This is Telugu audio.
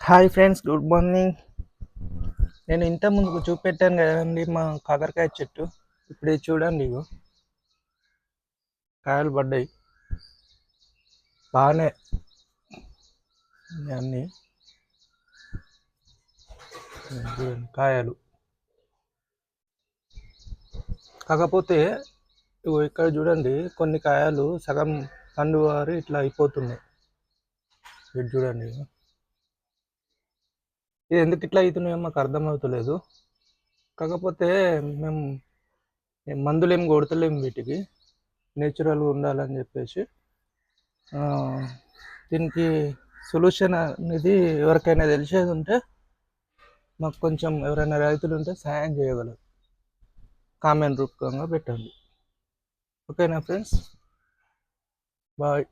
Hi friends, good morning. నేను ఇంత ముందుకు చూపెట్టాను కదండి మా కాకరకాయ చెట్టు. ఇప్పుడు ఇది చూడండి, ఇగో కాయలు పడ్డాయి బాగానే. అన్నీ చూడండి కాయలు. కాకపోతే ఇగో ఇక్కడ చూడండి, కొన్ని కాయలు సగం పండు వారి ఇట్లా అయిపోతున్నాయి. ఇది చూడండి ఇగో. ఇది ఎందుకు ఇట్లా అవుతున్నాయో మాకు అర్థమవుతలేదు. కాకపోతే మేము మందులు ఏం కొడతలేము వీటికి, నేచురల్గా ఉండాలని చెప్పేసి. ఆ, దీనికి సొల్యూషన్ అనేది ఎవరికైనా తెలిసేది ఉంటే మాకు కొంచెం, ఎవరైనా రైతులు ఉంటే సహాయం చేయగలరు, కామెంట్ రూపంగా పెట్టండి. ఓకేనా ఫ్రెండ్స్? బాయ్.